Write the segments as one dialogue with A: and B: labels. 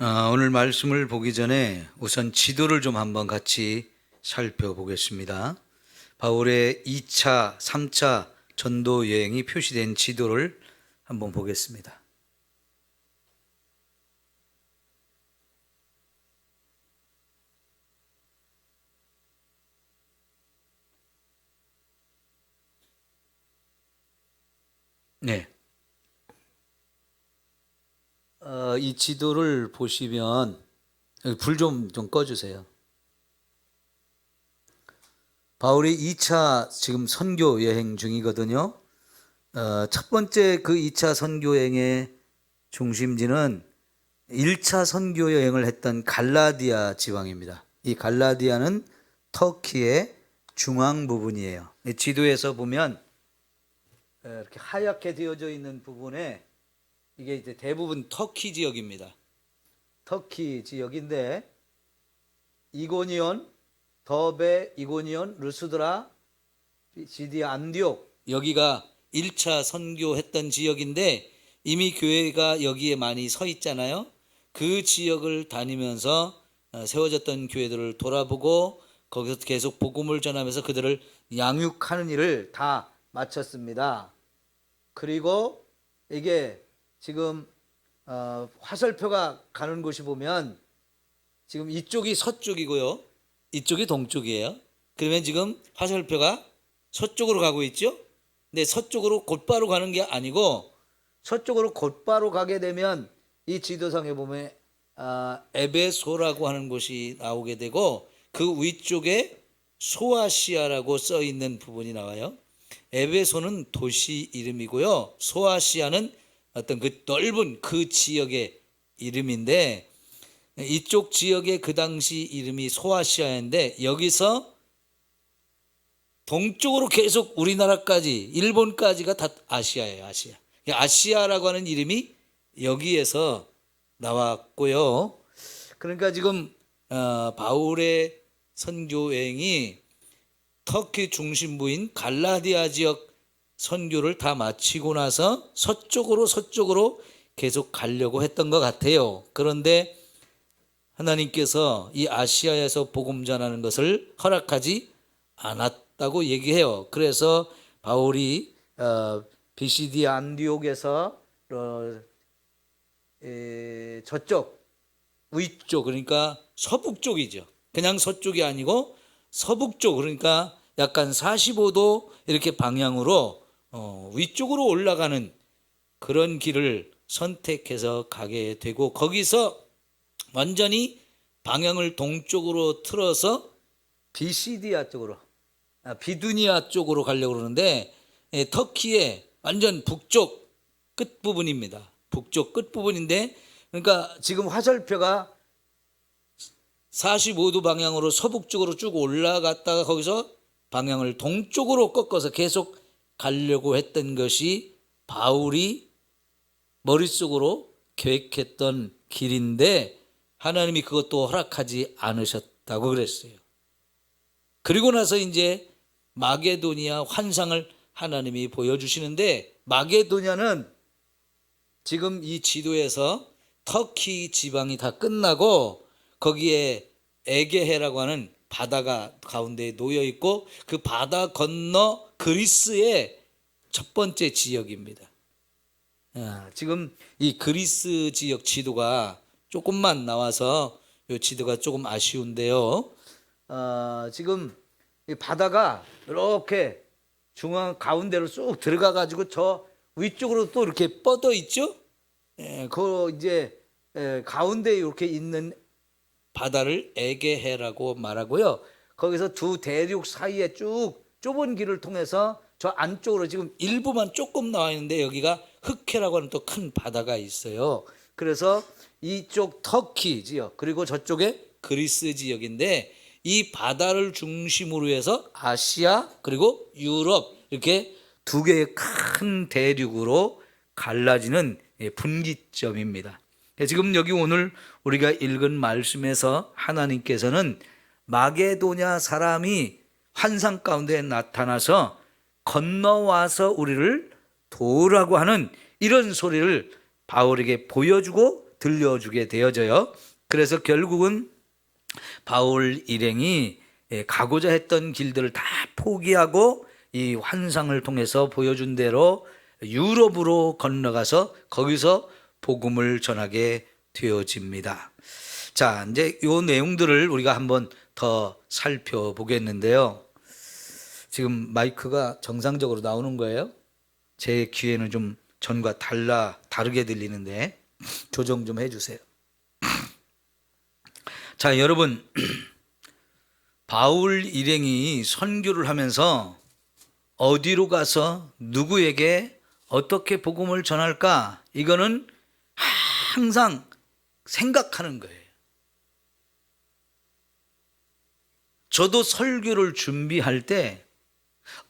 A: 오늘 말씀을 보기 전에 우선 지도를 좀 한번 같이 살펴보겠습니다. 바울의 2차, 3차 전도 여행이 표시된 지도를 한번 보겠습니다. 네. 이 지도를 보시면 불 좀 꺼주세요. 바울이 2차 지금 선교 여행 중이거든요. 첫 번째 그 2차 선교 여행의 중심지는 1차 선교 여행을 했던 갈라디아 지방입니다. 이 갈라디아는 터키의 중앙 부분이에요. 지도에서 보면 이렇게 하얗게 되어져 있는 부분에 이게 이제 대부분 터키 지역입니다. 터키 지역인데 이고니온, 더베, 이고니온, 루스드라, 시디아, 안디옥 여기가 1차 선교했던 지역인데 이미 교회가 여기에 많이 서 있잖아요. 그 지역을 다니면서 세워졌던 교회들을 돌아보고 거기서 계속 복음을 전하면서 그들을 양육하는 일을 다 마쳤습니다. 그리고 이게 지금 화살표가 가는 곳이 보면 지금 이쪽이 서쪽이고요. 이쪽이 동쪽이에요. 그러면 지금 화살표가 서쪽으로 가고 있죠. 근데 서쪽으로 곧바로 가는 게 아니고 서쪽으로 곧바로 가게 되면 이 지도상에 보면 에베소라고 하는 곳이 나오게 되고 그 위쪽에 소아시아라고 써 있는 부분이 나와요. 에베소는 도시 이름이고요. 소아시아는 어떤 그 넓은 그 지역의 이름인데 이쪽 지역의 그 당시 이름이 소아시아인데 여기서 동쪽으로 계속 우리나라까지 일본까지가 다 아시아예요. 아시아. 아시아라고 하는 이름이 여기에서 나왔고요. 그러니까 지금 바울의 선교 여행이 터키 중심부인 갈라디아 지역 선교를 다 마치고 나서 서쪽으로 계속 가려고 했던 것 같아요. 그런데 하나님께서 이 아시아에서 복음 전하는 것을 허락하지 않았다고 얘기해요. 그래서 바울이 비시디 안디옥에서 저쪽 위쪽 그러니까 서북쪽이죠. 그냥 서쪽이 아니고 서북쪽 그러니까 약간 45도 이렇게 방향으로 위쪽으로 올라가는 그런 길을 선택해서 가게 되고 거기서 완전히 방향을 동쪽으로 틀어서 비시디아 쪽으로 비두니아 쪽으로 가려고 그러는데 터키의 완전 북쪽 끝부분입니다. 북쪽 끝부분인데 그러니까 지금 화살표가 45도 방향으로 서북쪽으로 쭉 올라갔다가 거기서 방향을 동쪽으로 꺾어서 계속 가려고 했던 것이 바울이 머릿속으로 계획했던 길인데 하나님이 그것도 허락하지 않으셨다고 그랬어요. 그리고 나서 이제 마게도니아 환상을 하나님이 보여주시는데 마게도니아는 지금 이 지도에서 터키 지방이 다 끝나고 거기에 에게해라고 하는 바다가 가운데에 놓여 있고 그 바다 건너 그리스의 첫 번째 지역입니다. 지금 이 그리스 지역 지도가 조금만 나와서 이 지도가 조금 아쉬운데요. 지금 이 바다가 이렇게 중앙 가운데로 쑥 들어가 가지고 저 위쪽으로 또 이렇게 뻗어 있죠. 그 이제 가운데 이렇게 있는 바다를 에게해라고 말하고요. 거기서 두 대륙 사이에 쭉 좁은 길을 통해서 저 안쪽으로 지금 일부만 조금 나와 있는데 여기가 흑해라고 하는 또 큰 바다가 있어요. 그래서 이쪽 터키 지역 그리고 저쪽에 그리스 지역인데 이 바다를 중심으로 해서 아시아 그리고 유럽 이렇게 두 개의 큰 대륙으로 갈라지는 분기점입니다. 지금 여기 오늘 우리가 읽은 말씀에서 하나님께서는 마게도냐 사람이 환상 가운데 나타나서 건너와서 우리를 도우라고 하는 이런 소리를 바울에게 보여주고 들려주게 되어져요. 그래서 결국은 바울 일행이 가고자 했던 길들을 다 포기하고 이 환상을 통해서 보여준 대로 유럽으로 건너가서 거기서 복음을 전하게 되어집니다. 자, 이제 이 내용들을 우리가 한번 더 살펴보겠는데요. 지금 마이크가 정상적으로 나오는 거예요? 제 귀에는 좀 전과 다르게 들리는데 조정 좀 해주세요. 자, 여러분, 바울 일행이 선교를 하면서 어디로 가서 누구에게 어떻게 복음을 전할까? 이거는 항상 생각하는 거예요. 저도 설교를 준비할 때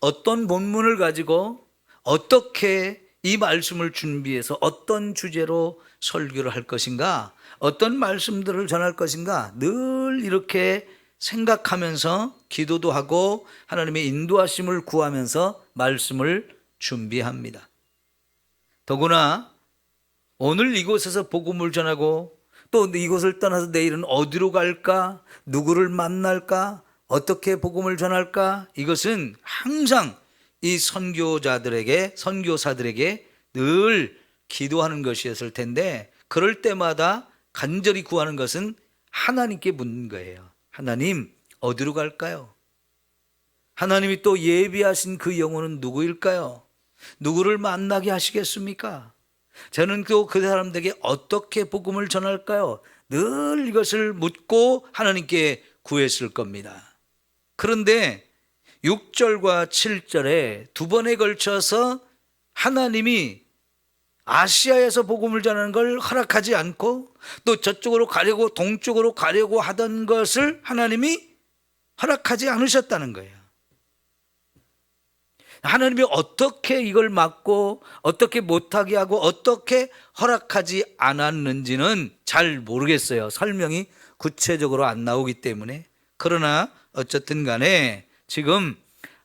A: 어떤 본문을 가지고 어떻게 이 말씀을 준비해서 어떤 주제로 설교를 할 것인가, 어떤 말씀들을 전할 것인가 늘 이렇게 생각하면서 기도도 하고 하나님의 인도하심을 구하면서 말씀을 준비합니다. 더구나 오늘 이곳에서 복음을 전하고 또 이곳을 떠나서 내일은 어디로 갈까, 누구를 만날까, 어떻게 복음을 전할까, 이것은 항상 이 선교사들에게 늘 기도하는 것이었을 텐데, 그럴 때마다 간절히 구하는 것은 하나님께 묻는 거예요. 하나님, 어디로 갈까요? 하나님이 또 예비하신 그 영혼은 누구일까요? 누구를 만나게 하시겠습니까? 저는 또 그 사람들에게 어떻게 복음을 전할까요? 늘 이것을 묻고 하나님께 구했을 겁니다. 그런데 6절과 7절에 두 번에 걸쳐서 하나님이 아시아에서 복음을 전하는 걸 허락하지 않고 또 저쪽으로 가려고 동쪽으로 가려고 하던 것을 하나님이 허락하지 않으셨다는 거예요. 하나님이 어떻게 이걸 막고 어떻게 못하게 하고 어떻게 허락하지 않았는지는 잘 모르겠어요. 설명이 구체적으로 안 나오기 때문에. 그러나 어쨌든 간에 지금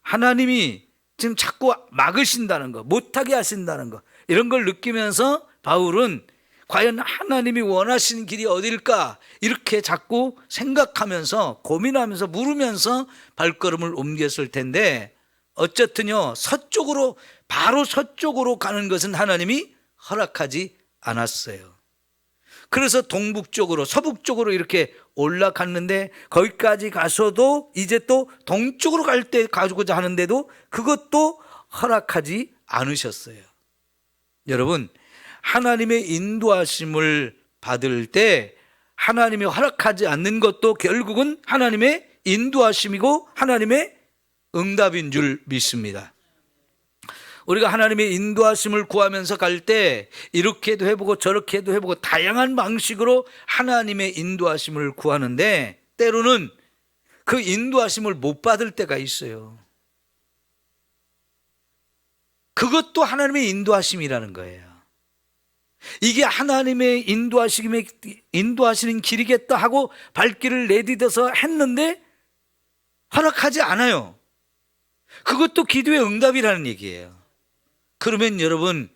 A: 하나님이 지금 자꾸 막으신다는 거, 못하게 하신다는 거, 이런 걸 느끼면서 바울은 과연 하나님이 원하시는 길이 어딜까 이렇게 자꾸 생각하면서 고민하면서 물으면서 발걸음을 옮겼을 텐데, 어쨌든요 서쪽으로, 바로 서쪽으로 가는 것은 하나님이 허락하지 않았어요. 그래서 동북쪽으로 서북쪽으로 이렇게 올라갔는데 거기까지 가서도 이제 또 동쪽으로 갈 때 가고자 하는데도 그것도 허락하지 않으셨어요. 여러분, 하나님의 인도하심을 받을 때 하나님이 허락하지 않는 것도 결국은 하나님의 인도하심이고 하나님의 응답인 줄 믿습니다. 우리가 하나님의 인도하심을 구하면서 갈 때 이렇게도 해보고 저렇게도 해보고 다양한 방식으로 하나님의 인도하심을 구하는데 때로는 그 인도하심을 못 받을 때가 있어요. 그것도 하나님의 인도하심이라는 거예요. 이게 하나님의 인도하시는 길이겠다 하고 발길을 내딛어서 했는데 허락하지 않아요. 그것도 기도의 응답이라는 얘기예요. 그러면 여러분,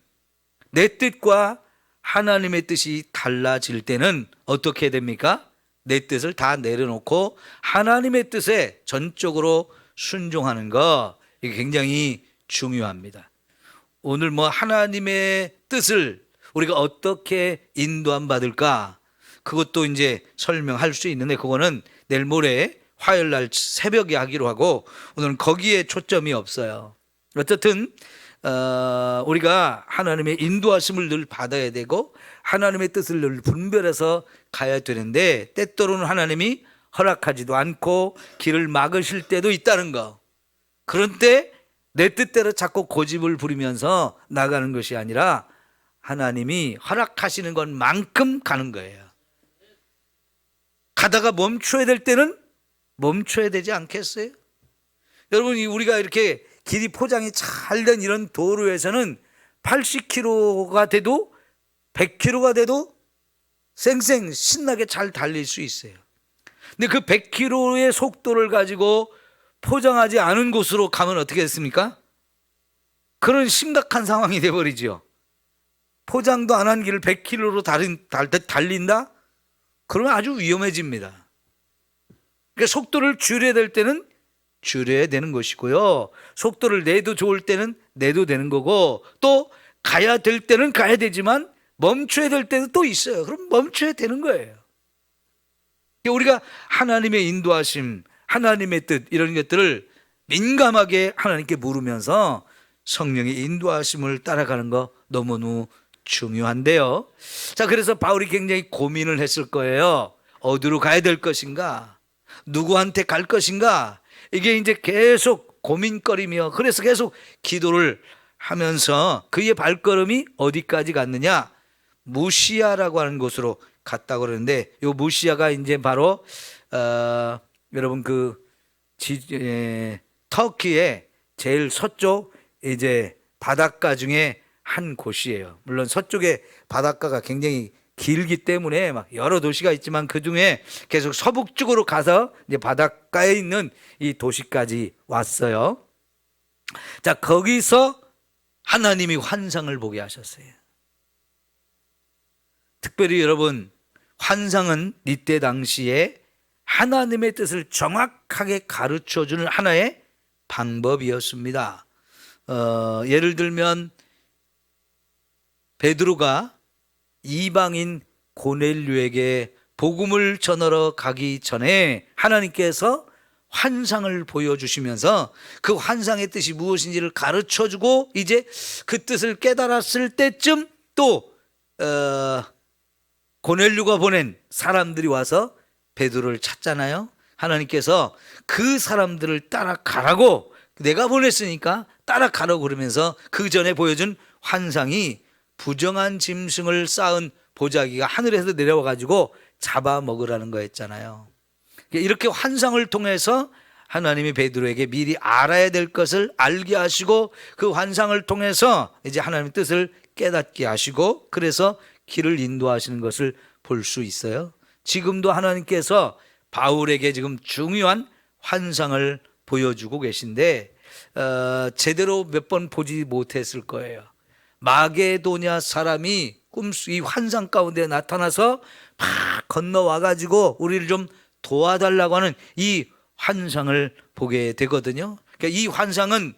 A: 내 뜻과 하나님의 뜻이 달라질 때는 어떻게 됩니까? 내 뜻을 다 내려놓고 하나님의 뜻에 전적으로 순종하는 거, 이게 굉장히 중요합니다. 오늘 하나님의 뜻을 우리가 어떻게 인도함 받을까? 그것도 이제 설명할 수 있는데 그거는 내일 모레 화요일 날 새벽에 하기로 하고 오늘은 거기에 초점이 없어요. 어쨌든 우리가 하나님의 인도하심을 늘 받아야 되고 하나님의 뜻을 늘 분별해서 가야 되는데 때때로는 하나님이 허락하지도 않고 길을 막으실 때도 있다는 거. 그런 때 내 뜻대로 자꾸 고집을 부리면서 나가는 것이 아니라 하나님이 허락하시는 것만큼 가는 거예요. 가다가 멈춰야 될 때는 멈춰야 되지 않겠어요? 여러분, 우리가 이렇게 길이 포장이 잘 된 이런 도로에서는 80km가 돼도 100km가 돼도 쌩쌩 신나게 잘 달릴 수 있어요. 근데 그 100km의 속도를 가지고 포장하지 않은 곳으로 가면 어떻게 됐습니까? 그런 심각한 상황이 돼버리죠. 포장도 안 한 길을 100km로 달린다? 그러면 아주 위험해집니다. 그러니까 속도를 줄여야 될 때는 줄여야 되는 것이고요. 속도를 내도 좋을 때는 내도 되는 거고, 또 가야 될 때는 가야 되지만 멈춰야 될 때도 또 있어요. 그럼 멈춰야 되는 거예요. 우리가 하나님의 인도하심, 하나님의 뜻, 이런 것들을 민감하게 하나님께 물으면서 성령의 인도하심을 따라가는 거 너무너무 중요한데요. 자, 그래서 바울이 굉장히 고민을 했을 거예요. 어디로 가야 될 것인가? 누구한테 갈 것인가? 이게 이제 계속 고민거리며, 그래서 계속 기도를 하면서 그의 발걸음이 어디까지 갔느냐? 무시아라고 하는 곳으로 갔다고 그러는데, 이 무시아가 이제 바로 여러분 터키의 제일 서쪽 이제 바닷가 중에 한 곳이에요. 물론 서쪽에 바닷가가 굉장히 길기 때문에 막 여러 도시가 있지만 그 중에 계속 서북쪽으로 가서 이제 바닷가에 있는 이 도시까지 왔어요. 자, 거기서 하나님이 환상을 보게 하셨어요. 특별히 여러분, 환상은 이때 당시에 하나님의 뜻을 정확하게 가르쳐주는 하나의 방법이었습니다. 예를 들면 베드로가 이방인 고넬료에게 복음을 전하러 가기 전에 하나님께서 환상을 보여주시면서 그 환상의 뜻이 무엇인지를 가르쳐주고, 이제 그 뜻을 깨달았을 때쯤 또 고넬료가 보낸 사람들이 와서 베드로를 찾잖아요. 하나님께서 그 사람들을 따라가라고, 내가 보냈으니까 따라가라고 그러면서 그 전에 보여준 환상이 부정한 짐승을 쌓은 보자기가 하늘에서 내려와 가지고 잡아먹으라는 거였잖아요. 이렇게 환상을 통해서 하나님이 베드로에게 미리 알아야 될 것을 알게 하시고, 그 환상을 통해서 이제 하나님의 뜻을 깨닫게 하시고, 그래서 길을 인도하시는 것을 볼 수 있어요. 지금도 하나님께서 바울에게 지금 중요한 환상을 보여주고 계신데, 제대로 몇 번 보지 못했을 거예요. 마게도냐 사람이 이 환상 가운데 나타나서 막 건너와 가지고 우리를 좀 도와달라고 하는 이 환상을 보게 되거든요. 그러니까 이 환상은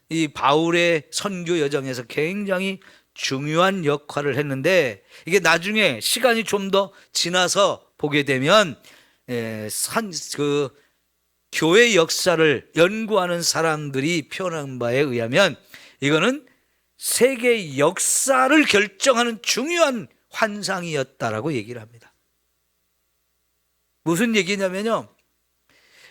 A: 이 바울의 선교 여정에서 굉장히 중요한 역할을 했는데, 이게 나중에 시간이 좀 더 지나서 보게 되면 교회 역사를 연구하는 사람들이 표현한 바에 의하면 이거는 세계 역사를 결정하는 중요한 환상이었다라고 얘기를 합니다. 무슨 얘기냐면요,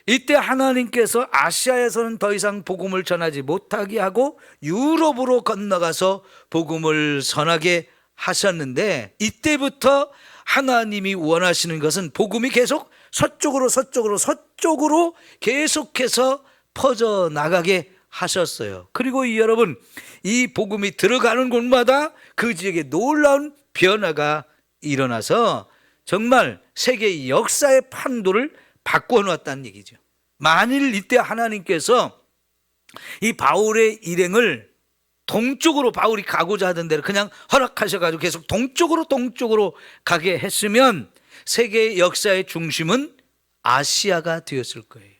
A: 이때 하나님께서 아시아에서는 더 이상 복음을 전하지 못하게 하고 유럽으로 건너가서 복음을 전하게 하셨는데, 이때부터 하나님이 원하시는 것은 복음이 계속 서쪽으로 계속해서 퍼져나가게 하셨어요. 그리고 여러분, 이 복음이 들어가는 곳마다 그 지역에 놀라운 변화가 일어나서 정말 세계 역사의 판도를 바꿔놓았다는 얘기죠. 만일 이때 하나님께서 이 바울의 일행을 동쪽으로, 바울이 가고자 하던 대로 그냥 허락하셔가지고 계속 동쪽으로 가게 했으면 세계 역사의 중심은 아시아가 되었을 거예요.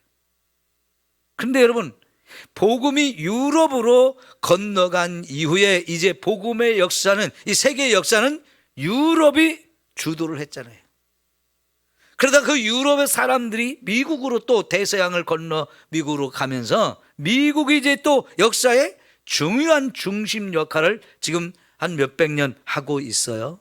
A: 그런데 여러분, 복음이 유럽으로 건너간 이후에 이제 복음의 역사는, 이 세계의 역사는 유럽이 주도를 했잖아요. 그러다 그 유럽의 사람들이 미국으로 또 대서양을 건너 미국으로 가면서 미국이 이제 또 역사의 중요한 중심 역할을 지금 한 몇백 년 하고 있어요.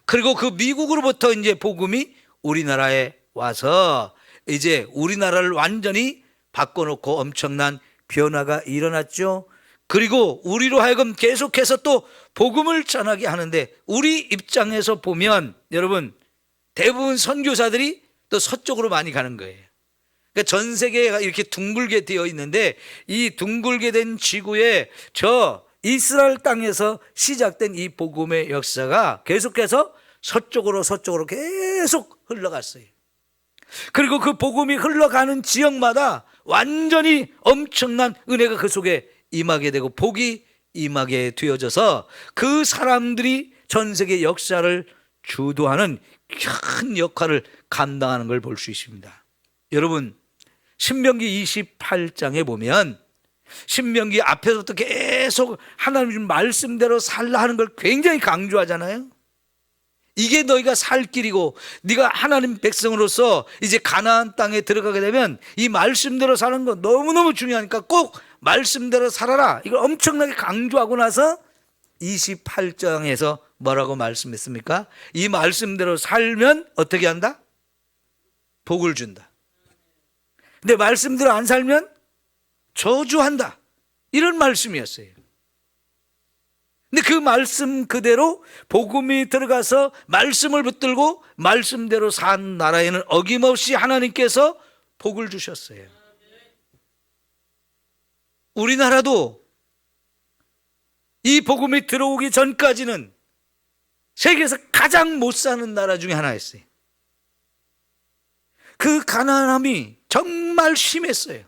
A: 그리고 그 미국으로부터 이제 복음이 우리나라에 와서 이제 우리나라를 완전히 바꿔놓고 엄청난 변화가 일어났죠. 그리고 우리로 하여금 계속해서 또 복음을 전하게 하는데, 우리 입장에서 보면 여러분, 대부분 선교사들이 또 서쪽으로 많이 가는 거예요. 그러니까 전 세계가 이렇게 둥글게 되어 있는데, 이 둥글게 된 지구에 저 이스라엘 땅에서 시작된 이 복음의 역사가 계속해서 서쪽으로 계속 흘러갔어요. 그리고 그 복음이 흘러가는 지역마다 완전히 엄청난 은혜가 그 속에 임하게 되고 복이 임하게 되어져서 그 사람들이 전 세계 역사를 주도하는 큰 역할을 감당하는 걸 볼 수 있습니다. 여러분, 신명기 28장에 보면 신명기 앞에서부터 계속 하나님 말씀대로 살라 하는 걸 굉장히 강조하잖아요. 이게 너희가 살 길이고 네가 하나님 백성으로서 이제 가나안 땅에 들어가게 되면 이 말씀대로 사는 거 너무너무 중요하니까 꼭 말씀대로 살아라, 이걸 엄청나게 강조하고 나서 28장에서 뭐라고 말씀했습니까? 이 말씀대로 살면 어떻게 한다? 복을 준다. 근데 말씀대로 안 살면 저주한다, 이런 말씀이었어요. 근데 그 말씀 그대로 복음이 들어가서 말씀을 붙들고 말씀대로 산 나라에는 어김없이 하나님께서 복을 주셨어요. 우리나라도 이 복음이 들어오기 전까지는 세계에서 가장 못 사는 나라 중에 하나였어요. 그 가난함이 정말 심했어요.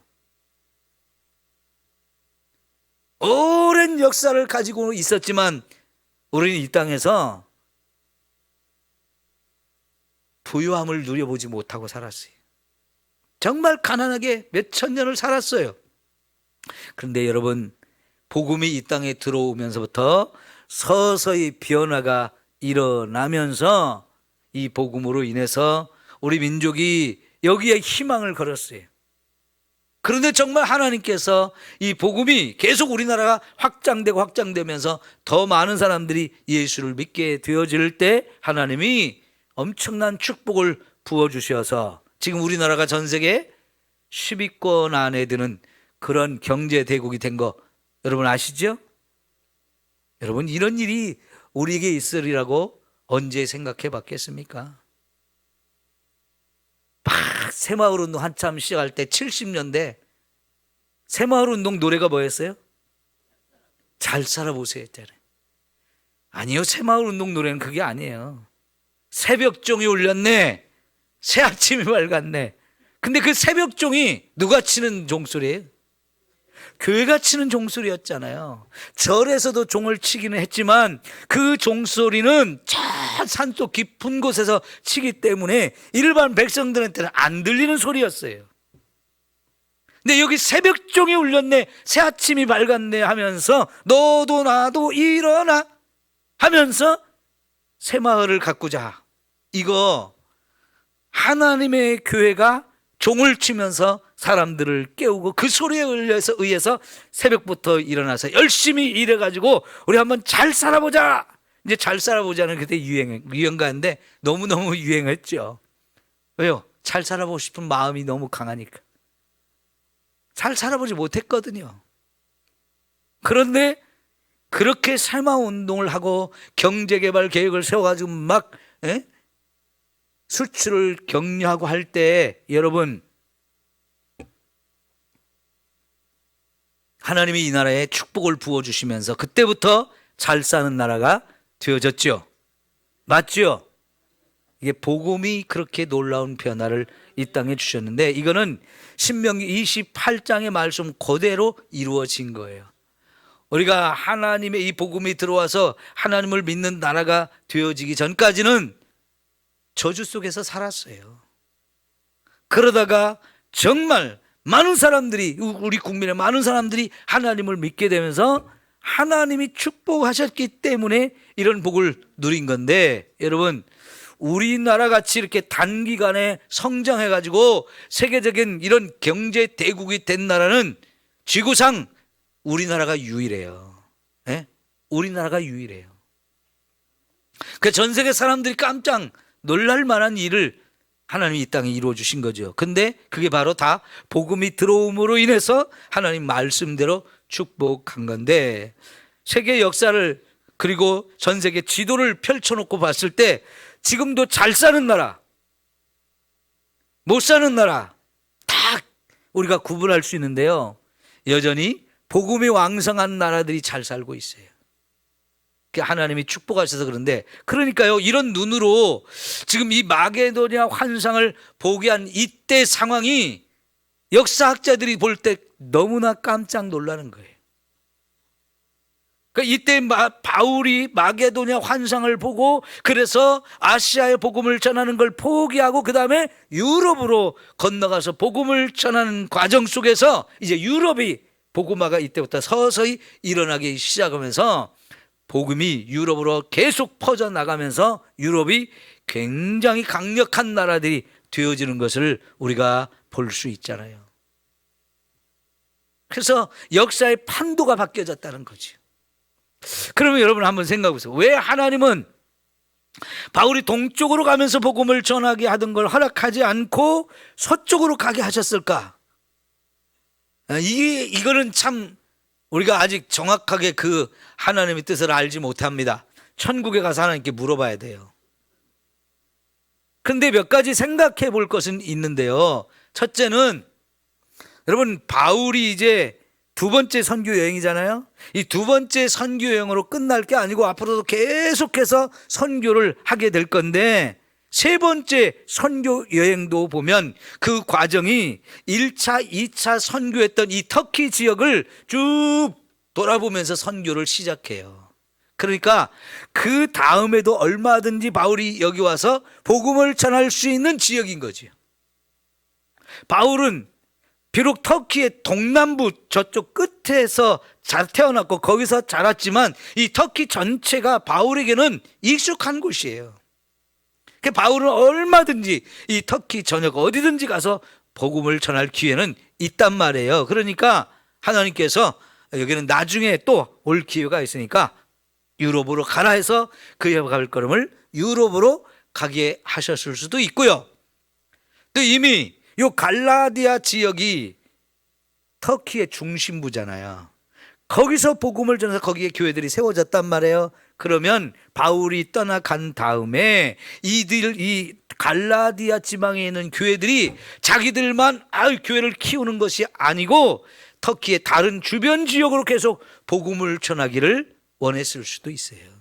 A: 오랜 역사를 가지고 있었지만 우리는 이 땅에서 부유함을 누려보지 못하고 살았어요. 정말 가난하게 몇천 년을 살았어요. 그런데 여러분, 복음이 이 땅에 들어오면서부터 서서히 변화가 일어나면서 이 복음으로 인해서 우리 민족이 여기에 희망을 걸었어요. 그런데 정말 하나님께서 이 복음이 계속 우리나라가 확장되면서 더 많은 사람들이 예수를 믿게 되어질 때 하나님이 엄청난 축복을 부어주셔서 지금 우리나라가 전 세계 10위권 안에 드는 그런 경제 대국이 된 거 여러분 아시죠? 여러분, 이런 일이 우리에게 있으리라고 언제 생각해 봤겠습니까? 막 새마을운동 한참 시작할 때 70년대 새마을운동 노래가 뭐였어요? 잘 살아보세요 했잖아요. 아니요, 새마을운동 노래는 그게 아니에요. 새벽종이 울렸네, 새아침이 밝았네. 근데 그 새벽종이 누가 치는 종소리예요? 교회가 치는 종소리였잖아요. 절에서도 종을 치기는 했지만 그 종소리는 저 산속 깊은 곳에서 치기 때문에 일반 백성들한테는 안 들리는 소리였어요. 근데 여기 새벽종이 울렸네, 새아침이 밝았네 하면서 너도 나도 일어나 하면서 새마을을 가꾸자, 이거 하나님의 교회가 종을 치면서 사람들을 깨우고 그 소리에 의해서 새벽부터 일어나서 열심히 일해가지고 우리 한번 잘 살아보자. 이제 잘 살아보자는 그때 유행가인데 너무너무 유행했죠. 왜요? 잘 살아보고 싶은 마음이 너무 강하니까. 잘 살아보지 못했거든요. 그런데 그렇게 새마을운동을 하고 경제개발 계획을 세워가지고 막 수출을 격려하고 할 때 여러분, 하나님이 이 나라에 축복을 부어주시면서 그때부터 잘 사는 나라가 되어졌죠. 맞죠? 이게 복음이 그렇게 놀라운 변화를 이 땅에 주셨는데 이거는 신명기 28장의 말씀 그대로 이루어진 거예요. 우리가 하나님의 이 복음이 들어와서 하나님을 믿는 나라가 되어지기 전까지는 저주 속에서 살았어요. 그러다가 정말 많은 사람들이, 우리 국민의 많은 사람들이 하나님을 믿게 되면서 하나님이 축복하셨기 때문에 이런 복을 누린 건데, 여러분, 우리나라 같이 이렇게 단기간에 성장해가지고 세계적인 이런 경제 대국이 된 나라는 지구상 우리나라가 유일해요. 우리나라가 유일해요. 그 전 세계 사람들이 깜짝 놀랄 만한 일을 하나님이 이 땅에 이루어 주신 거죠. 근데 그게 바로 다 복음이 들어옴으로 인해서 하나님 말씀대로 축복한 건데, 세계 역사를 그리고 전 세계 지도를 펼쳐놓고 봤을 때 지금도 잘 사는 나라, 못 사는 나라 다 우리가 구분할 수 있는데요, 여전히 복음이 왕성한 나라들이 잘 살고 있어요. 하나님이 축복하셔서 그런데, 그러니까요, 이런 눈으로 지금 이 마게도냐 환상을 보게 한 이때 상황이 역사학자들이 볼 때 너무나 깜짝 놀라는 거예요. 그러니까 이때 바울이 마게도냐 환상을 보고 그래서 아시아의 복음을 전하는 걸 포기하고 그 다음에 유럽으로 건너가서 복음을 전하는 과정 속에서 이제 유럽이 복음화가 이때부터 서서히 일어나기 시작하면서 복음이 유럽으로 계속 퍼져나가면서 유럽이 굉장히 강력한 나라들이 되어지는 것을 우리가 볼 수 있잖아요. 그래서 역사의 판도가 바뀌어졌다는 거죠. 그러면 여러분 한번 생각해 보세요. 왜 하나님은 바울이 동쪽으로 가면서 복음을 전하게 하던 걸 허락하지 않고 서쪽으로 가게 하셨을까? 이거는 참 우리가 아직 정확하게 그 하나님의 뜻을 알지 못합니다. 천국에 가서 하나님께 물어봐야 돼요. 그런데 몇 가지 생각해 볼 것은 있는데요. 첫째는 여러분 바울이 이제 두 번째 선교 여행이잖아요. 이 두 번째 선교 여행으로 끝날 게 아니고 앞으로도 계속해서 선교를 하게 될 건데 세 번째 선교 여행도 보면 그 과정이 1차, 2차 선교했던 이 터키 지역을 쭉 돌아보면서 선교를 시작해요. 그러니까 그 다음에도 얼마든지 바울이 여기 와서 복음을 전할 수 있는 지역인 거죠. 바울은 비록 터키의 동남부 저쪽 끝에서 태어났고 거기서 자랐지만 이 터키 전체가 바울에게는 익숙한 곳이에요. 바울은 얼마든지 이 터키 전역 어디든지 가서 복음을 전할 기회는 있단 말이에요. 그러니까 하나님께서 여기는 나중에 또 올 기회가 있으니까 유럽으로 가라 해서 그의 발걸음을 유럽으로 가게 하셨을 수도 있고요. 또 이미 이 갈라디아 지역이 터키의 중심부잖아요. 거기서 복음을 전해서 거기에 교회들이 세워졌단 말이에요. 그러면 바울이 떠나간 다음에 이 갈라디아 지방에 있는 교회들이 자기들만 교회를 키우는 것이 아니고 터키의 다른 주변 지역으로 계속 복음을 전하기를 원했을 수도 있어요.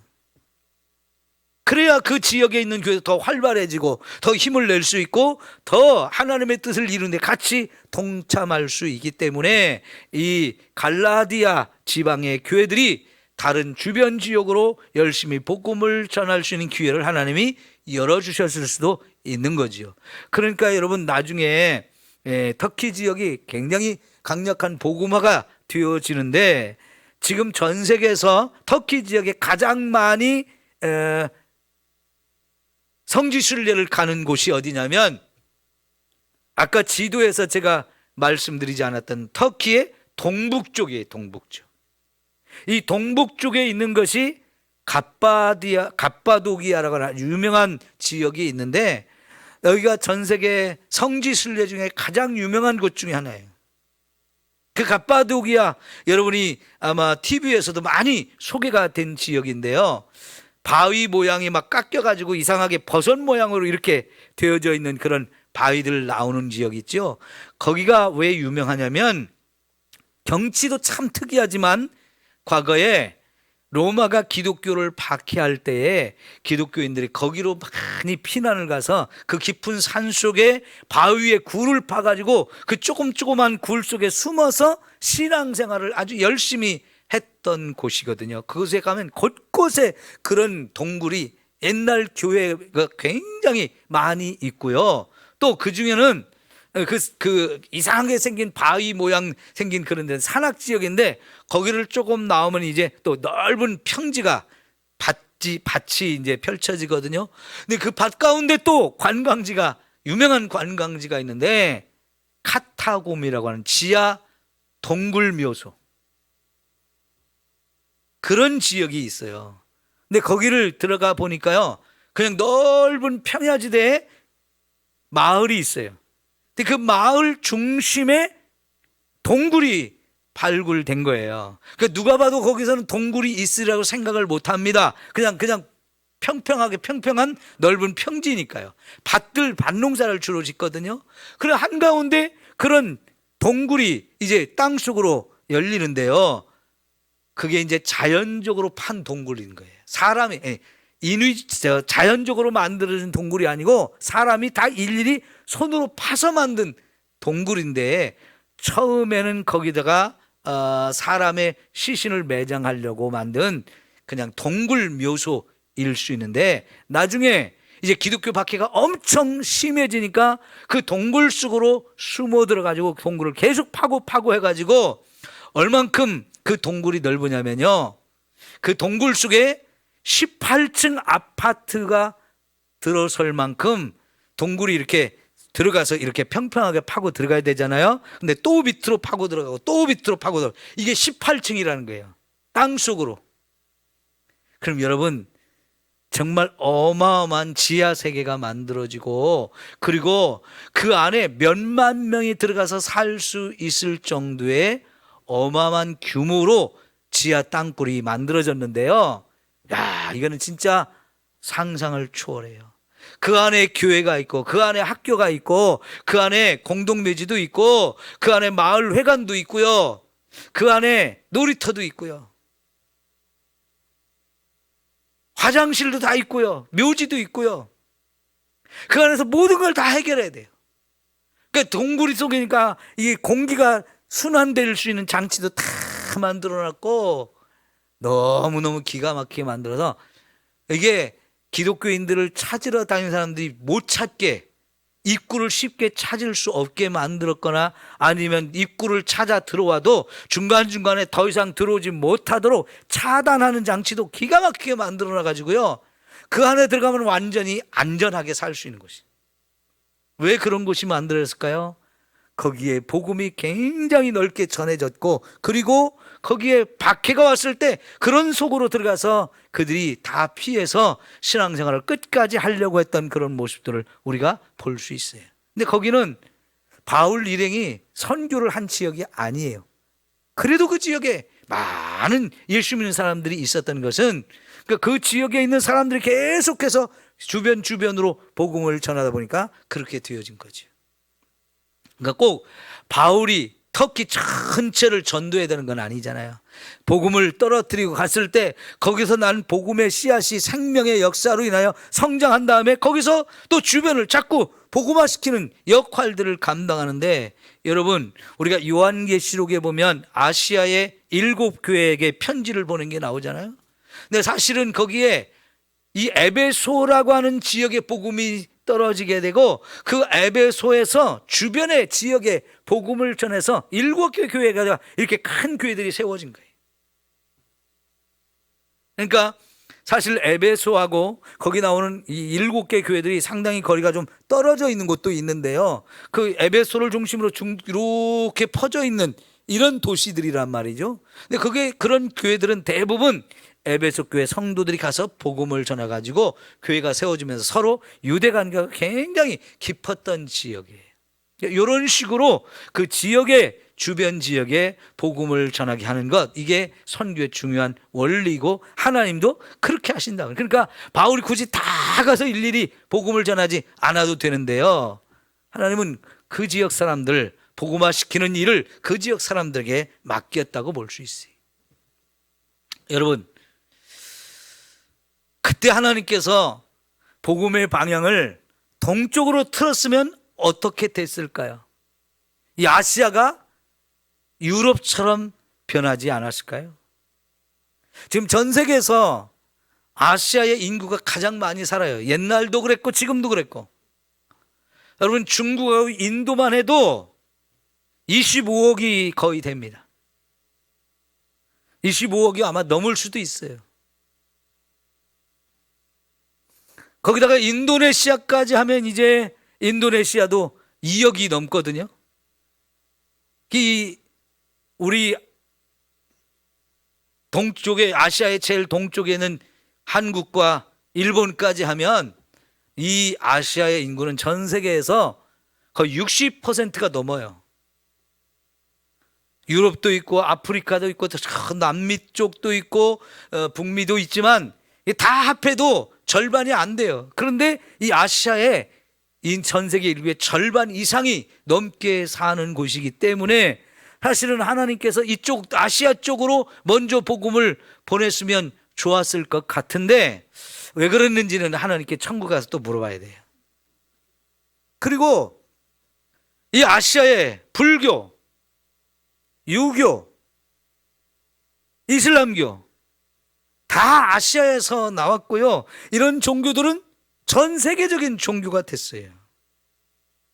A: 그래야 그 지역에 있는 교회도 더 활발해지고 더 힘을 낼 수 있고 더 하나님의 뜻을 이루는 데 같이 동참할 수 있기 때문에 이 갈라디아 지방의 교회들이 다른 주변 지역으로 열심히 복음을 전할 수 있는 기회를 하나님이 열어주셨을 수도 있는 거지요. 그러니까 여러분 나중에 터키 지역이 굉장히 강력한 복음화가 되어지는데 지금 전 세계에서 터키 지역에 가장 많이 성지순례를 가는 곳이 어디냐면 아까 지도에서 제가 말씀드리지 않았던 터키의 동북쪽이에요. 동북쪽. 이 동북쪽에 있는 것이 갑바도기아라고 하는 유명한 지역이 있는데 여기가 전 세계 성지순례 중에 가장 유명한 곳 중에 하나예요. 그 갑바도기아 여러분이 아마 TV에서도 많이 소개가 된 지역인데요. 바위 모양이 막 깎여가지고 이상하게 버섯 모양으로 이렇게 되어져 있는 그런 바위들 나오는 지역 있죠. 거기가 왜 유명하냐면 경치도 참 특이하지만 과거에 로마가 기독교를 박해할 때에 기독교인들이 거기로 많이 피난을 가서 그 깊은 산 속에 바위에 굴을 파가지고 그 조그만 굴 속에 숨어서 신앙생활을 아주 열심히 했던 곳이거든요. 그곳에 가면 곳곳에 그런 동굴이 옛날 교회가 굉장히 많이 있고요. 또 그 중에는 그 이상하게 생긴 바위 모양 생긴 그런 데는 산악 지역인데 거기를 조금 나오면 이제 또 넓은 평지가 밭이 이제 펼쳐지거든요. 근데 그 밭 가운데 또 관광지가 유명한 관광지가 있는데 카타곰이라고 하는 지하 동굴 묘소 그런 지역이 있어요. 근데 거기를 들어가 보니까요 그냥 넓은 평야지대에 마을이 있어요. 근데 그 마을 중심에 동굴이 발굴된 거예요. 그러니까 누가 봐도 거기서는 동굴이 있으라고 생각을 못 합니다. 그냥 평평한 넓은 평지니까요. 밭농사를 주로 짓거든요. 그래 한가운데 그런 동굴이 이제 땅속으로 열리는데요. 그게 이제 자연적으로 판 동굴인 거예요. 사람이 자연적으로 만들어진 동굴이 아니고 사람이 다 일일이 손으로 파서 만든 동굴인데 처음에는 거기다가 사람의 시신을 매장하려고 만든 그냥 동굴 묘소일 수 있는데, 나중에 이제 기독교 박해가 엄청 심해지니까 그 동굴 속으로 숨어 들어가지고 동굴을 계속 파고 해가지고 얼만큼 그 동굴이 넓으냐면요, 그 동굴 속에 18층 아파트가 들어설 만큼 동굴이 이렇게 들어가서 이렇게 평평하게 파고 들어가야 되잖아요. 근데 또 밑으로 파고 들어가고 또 밑으로 파고 들어가고, 이게 18층이라는 거예요, 땅 속으로. 그럼 여러분, 정말 어마어마한 지하 세계가 만들어지고, 그리고 그 안에 몇만 명이 들어가서 살 수 있을 정도의 어마어마한 규모로 지하 땅굴이 만들어졌는데요. 야, 이거는 진짜 상상을 초월해요. 그 안에 교회가 있고, 그 안에 학교가 있고, 그 안에 공동묘지도 있고, 그 안에 마을 회관도 있고요, 그 안에 놀이터도 있고요, 화장실도 다 있고요, 묘지도 있고요. 그 안에서 모든 걸 다 해결해야 돼요. 그러니까 동굴이 속이니까 이게 공기가 순환될 수 있는 장치도 다 만들어놨고, 너무너무 기가 막히게 만들어서 이게 기독교인들을 찾으러 다니는 사람들이 못 찾게, 입구를 쉽게 찾을 수 없게 만들었거나, 아니면 입구를 찾아 들어와도 중간중간에 더 이상 들어오지 못하도록 차단하는 장치도 기가 막히게 만들어놔 가지고요, 그 안에 들어가면 완전히 안전하게 살 수 있는 곳이. 왜 그런 곳이 만들어졌을까요? 거기에 복음이 굉장히 넓게 전해졌고, 그리고 거기에 박해가 왔을 때 그런 속으로 들어가서 그들이 다 피해서 신앙생활을 끝까지 하려고 했던 그런 모습들을 우리가 볼 수 있어요. 근데 거기는 바울 일행이 선교를 한 지역이 아니에요. 그래도 그 지역에 많은 예수 믿는 사람들이 있었던 것은 그 지역에 있는 사람들이 계속해서 주변으로 복음을 전하다 보니까 그렇게 되어진 거죠. 그러니까 꼭 바울이 터키 전체를 전도해야 되는 건 아니잖아요. 복음을 떨어뜨리고 갔을 때 거기서 난 복음의 씨앗이 생명의 역사로 인하여 성장한 다음에 거기서 또 주변을 자꾸 복음화시키는 역할들을 감당하는데, 여러분, 우리가 요한계시록에 보면 아시아의 7교회에게 편지를 보낸 게 나오잖아요. 근데 사실은 거기에 이 에베소라고 하는 지역의 복음이 떨어지게 되고, 그 에베소에서 주변의 지역에 복음을 전해서 7개 교회가 이렇게 큰 교회들이 세워진 거예요. 그러니까 사실 에베소하고 거기 나오는 이 7개 교회들이 상당히 거리가 좀 떨어져 있는 곳도 있는데요, 그 에베소를 중심으로 이렇게 퍼져 있는 이런 도시들이란 말이죠. 근데 그게, 그런 교회들은 대부분 에베소 교회 성도들이 가서 복음을 전해가지고 교회가 세워지면서 서로 유대 관계가 굉장히 깊었던 지역이에요. 이런 식으로 그 지역의, 주변 지역에 복음을 전하게 하는 것, 이게 선교의 중요한 원리고 하나님도 그렇게 하신다. 그러니까 바울이 굳이 다 가서 일일이 복음을 전하지 않아도 되는데요, 하나님은 그 지역 사람들 복음화시키는 일을 그 지역 사람들에게 맡겼다고 볼 수 있어요. 여러분, 그때 하나님께서 복음의 방향을 동쪽으로 틀었으면 어떻게 됐을까요? 이 아시아가 유럽처럼 변하지 않았을까요? 지금 전 세계에서 아시아의 인구가 가장 많이 살아요. 옛날도 그랬고 지금도 그랬고. 여러분, 중국하고 인도만 해도 25억이 거의 됩니다. 25억이 아마 넘을 수도 있어요. 거기다가 인도네시아까지 하면 이제 인도네시아도 2억이 넘거든요. 우리 동쪽에, 아시아의 제일 동쪽에는 한국과 일본까지 하면 이 아시아의 인구는 전 세계에서 거의 60%가 넘어요. 유럽도 있고 아프리카도 있고 남미 쪽도 있고 북미도 있지만 다 합해도 절반이 안 돼요. 그런데 이 아시아의 전 세계 인구의 절반 이상이 넘게 사는 곳이기 때문에 사실은 하나님께서 이쪽 아시아 쪽으로 먼저 복음을 보냈으면 좋았을 것 같은데, 왜 그랬는지는 하나님께 천국 가서 또 물어봐야 돼요. 그리고 이 아시아의 불교, 유교, 이슬람교 다 아시아에서 나왔고요. 이런 종교들은 전 세계적인 종교가 됐어요.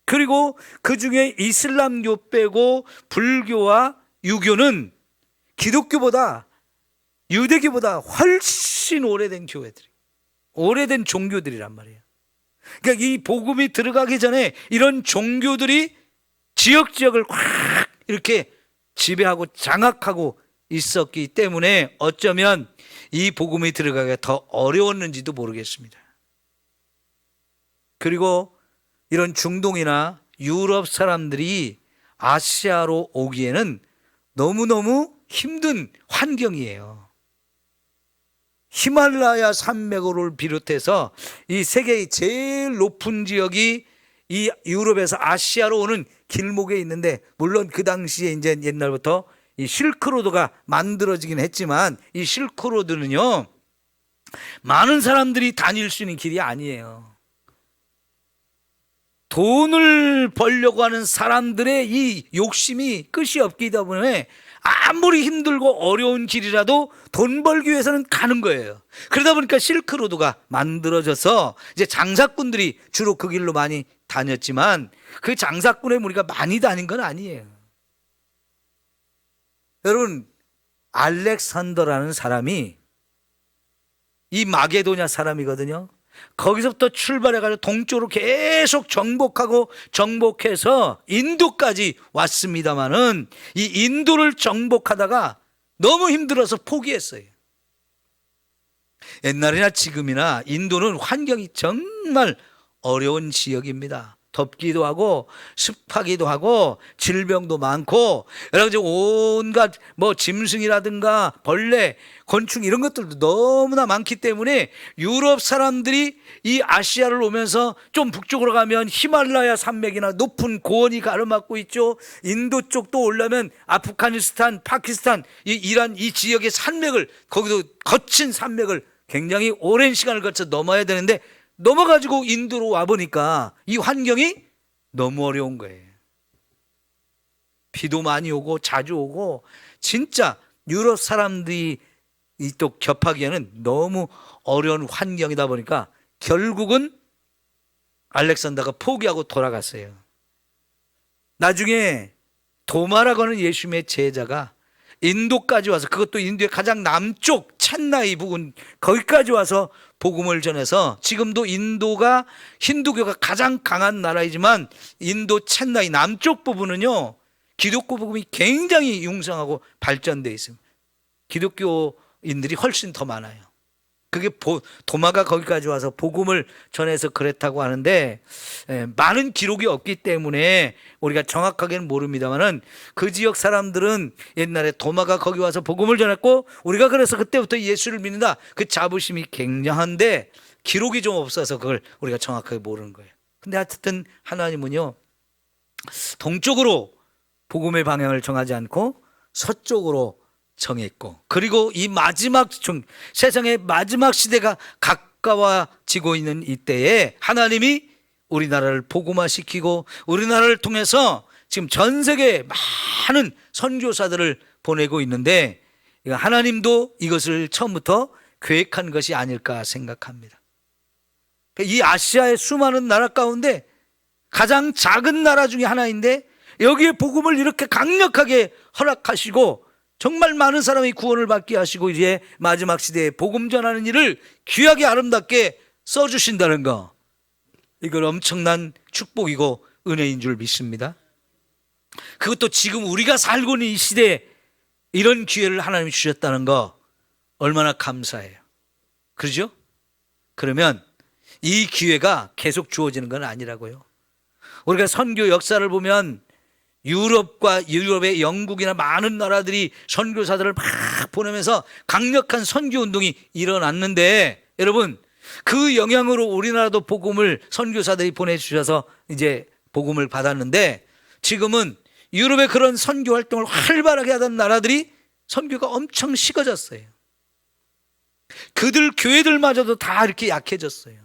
A: 그리고 그 중에 이슬람교 빼고 불교와 유교는 기독교보다 유대교보다 훨씬 오래된 교회들이, 오래된 종교들이란 말이에요. 그러니까 이 복음이 들어가기 전에 이런 종교들이 지역을 확 이렇게 지배하고 장악하고 있었기 때문에 어쩌면 이 복음이 들어가기가 더 어려웠는지도 모르겠습니다. 그리고 이런 중동이나 유럽 사람들이 아시아로 오기에는 너무너무 힘든 환경이에요. 히말라야 산맥을 비롯해서 이 세계의 제일 높은 지역이 이 유럽에서 아시아로 오는 길목에 있는데, 물론 그 당시에 이제 옛날부터 이 실크로드가 만들어지긴 했지만 이 실크로드는요, 많은 사람들이 다닐 수 있는 길이 아니에요. 돈을 벌려고 하는 사람들의 이 욕심이 끝이 없기 때문에 아무리 힘들고 어려운 길이라도 돈 벌기 위해서는 가는 거예요. 그러다 보니까 실크로드가 만들어져서 이제 장사꾼들이 주로 그 길로 많이 다녔지만 그 장사꾼의 무리가 많이 다닌 건 아니에요. 여러분, 알렉산더라는 사람이 이 마게도냐 사람이거든요. 거기서부터 출발해가지고 동쪽으로 계속 정복해서 인도까지 왔습니다마는 이 인도를 정복하다가 너무 힘들어서 포기했어요. 옛날이나 지금이나 인도는 환경이 정말 어려운 지역입니다. 덥기도 하고 습하기도 하고 질병도 많고 여러 가지 온갖 짐승이라든가 벌레, 곤충 이런 것들도 너무나 많기 때문에 유럽 사람들이 이 아시아를 오면서 좀 북쪽으로 가면 히말라야 산맥이나 높은 고원이 가로막고 있죠. 인도 쪽도 올라면 아프가니스탄, 파키스탄, 이란 이 지역의 산맥을, 거기도 거친 산맥을 굉장히 오랜 시간을 거쳐 넘어야 되는데 넘어가지고 인도로 와보니까 이 환경이 너무 어려운 거예요. 비도 많이 오고 자주 오고 진짜 유럽 사람들이 또 겹하기에는 너무 어려운 환경이다 보니까 결국은 알렉산더가 포기하고 돌아갔어요. 나중에 도마라고 하는 예수님의 제자가 인도까지 와서, 그것도 인도의 가장 남쪽 첸나이 부근 거기까지 와서 복음을 전해서, 지금도 인도가 힌두교가 가장 강한 나라이지만 인도 첸나이 남쪽 부분은요 기독교 복음이 굉장히 융성하고 발전되어 있습니다. 기독교인들이 훨씬 더 많아요. 그게 도마가 거기까지 와서 복음을 전해서 그랬다고 하는데 많은 기록이 없기 때문에 우리가 정확하게는 모릅니다만은 그 지역 사람들은 옛날에 도마가 거기 와서 복음을 전했고 우리가 그래서 그때부터 예수를 믿는다, 그 자부심이 굉장한데 기록이 좀 없어서 그걸 우리가 정확하게 모르는 거예요. 근데 하여튼 하나님은요 동쪽으로 복음의 방향을 정하지 않고 서쪽으로 정했고, 그리고 이 마지막 세상의 마지막 시대가 가까워지고 있는 이때에 하나님이 우리나라를 복음화시키고 우리나라를 통해서 지금 전 세계에 많은 선교사들을 보내고 있는데 하나님도 이것을 처음부터 계획한 것이 아닐까 생각합니다. 이 아시아의 수많은 나라 가운데 가장 작은 나라 중에 하나인데 여기에 복음을 이렇게 강력하게 허락하시고 정말 많은 사람이 구원을 받게 하시고 이제 마지막 시대에 복음 전하는 일을 귀하게 아름답게 써주신다는 거, 이걸 엄청난 축복이고 은혜인 줄 믿습니다. 그것도 지금 우리가 살고 있는 이 시대에 이런 기회를 하나님이 주셨다는 거 얼마나 감사해요. 그러죠? 그러면 이 기회가 계속 주어지는 건 아니라고요. 우리가 선교 역사를 보면 유럽의 영국이나 많은 나라들이 선교사들을 막 보내면서 강력한 선교 운동이 일어났는데, 여러분 그 영향으로 우리나라도 복음을 선교사들이 보내주셔서 이제 복음을 받았는데, 지금은 유럽의 그런 선교 활동을 활발하게 하던 나라들이 선교가 엄청 식어졌어요. 그들 교회들마저도 다 이렇게 약해졌어요.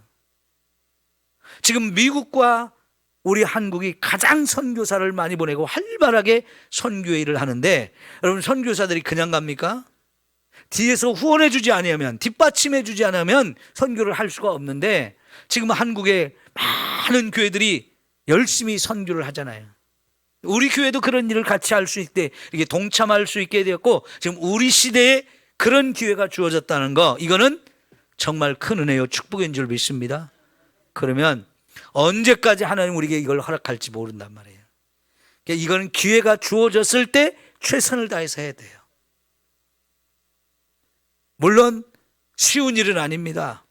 A: 지금 미국과 우리 한국이 가장 선교사를 많이 보내고 활발하게 선교 일을 하는데, 여러분 선교사들이 그냥 갑니까? 뒤에서 후원해 주지 않으면, 뒷받침해 주지 않으면 선교를 할 수가 없는데, 지금 한국에 많은 교회들이 열심히 선교를 하잖아요. 우리 교회도 그런 일을 같이 할 수 있게, 이게 동참할 수 있게 되었고, 지금 우리 시대에 그런 기회가 주어졌다는 거, 이거는 정말 큰 은혜요, 축복인 줄 믿습니다. 그러면 언제까지 하나님 우리에게 이걸 허락할지 모른단 말이에요. 그러니까 이거는 기회가 주어졌을 때 최선을 다해서 해야 돼요. 물론 쉬운 일은 아닙니다.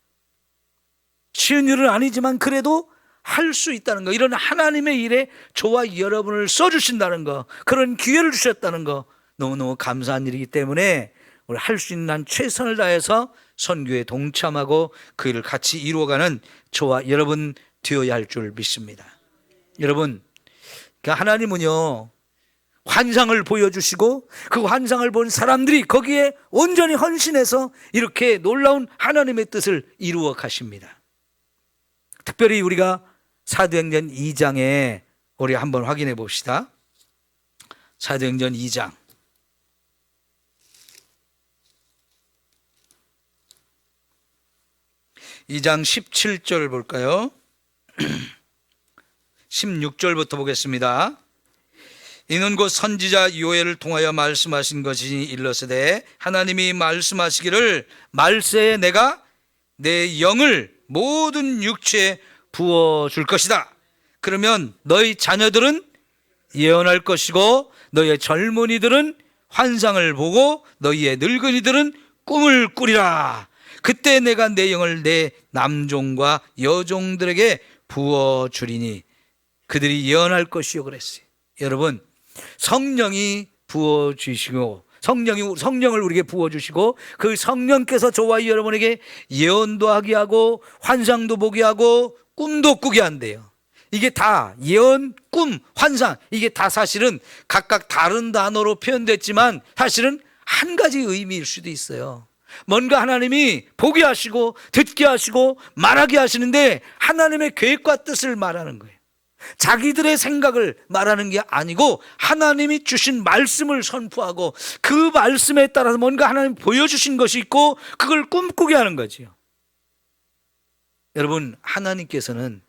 A: 쉬운 일은 아니지만 그래도 할 수 있다는 거, 이런 하나님의 일에 저와 여러분을 써주신다는 거, 그런 기회를 주셨다는 거, 너무너무 감사한 일이기 때문에 우리 할 수 있는 한 최선을 다해서 선교에 동참하고 그 일을 같이 이루어가는 저와 여러분 되어야 할 줄 믿습니다. 여러분, 하나님은요, 환상을 보여주시고 그 환상을 본 사람들이 거기에 온전히 헌신해서 이렇게 놀라운 하나님의 뜻을 이루어 가십니다. 특별히 우리가 사도행전 2장에 우리 한번 확인해 봅시다. 사도행전 2장. 2장 17절 볼까요? 16절부터 보겠습니다. 이는 곧 선지자 요엘을 통하여 말씀하신 것이니 일러스되 하나님이 말씀하시기를 말세에 내가 내 영을 모든 육체에 부어줄 것이다. 그러면 너희 자녀들은 예언할 것이고 너희의 젊은이들은 환상을 보고 너희의 늙은이들은 꿈을 꾸리라. 그때 내가 내 영을 내 남종과 여종들에게 부어주리니 그들이 예언할 것이요 그랬어요. 여러분, 성령이 부어주시고 성령을 우리에게 부어주시고 그 성령께서 저와 여러분에게 예언도 하게 하고 환상도 보게 하고 꿈도 꾸게 한대요. 이게 다 예언, 꿈, 환상, 이게 다 사실은 각각 다른 단어로 표현됐지만 사실은 한 가지 의미일 수도 있어요. 뭔가 하나님이 보게 하시고 듣게 하시고 말하게 하시는데 하나님의 계획과 뜻을 말하는 거예요. 자기들의 생각을 말하는 게 아니고 하나님이 주신 말씀을 선포하고 그 말씀에 따라서 뭔가 하나님이 보여주신 것이 있고 그걸 꿈꾸게 하는 거지요. 여러분, 하나님께서는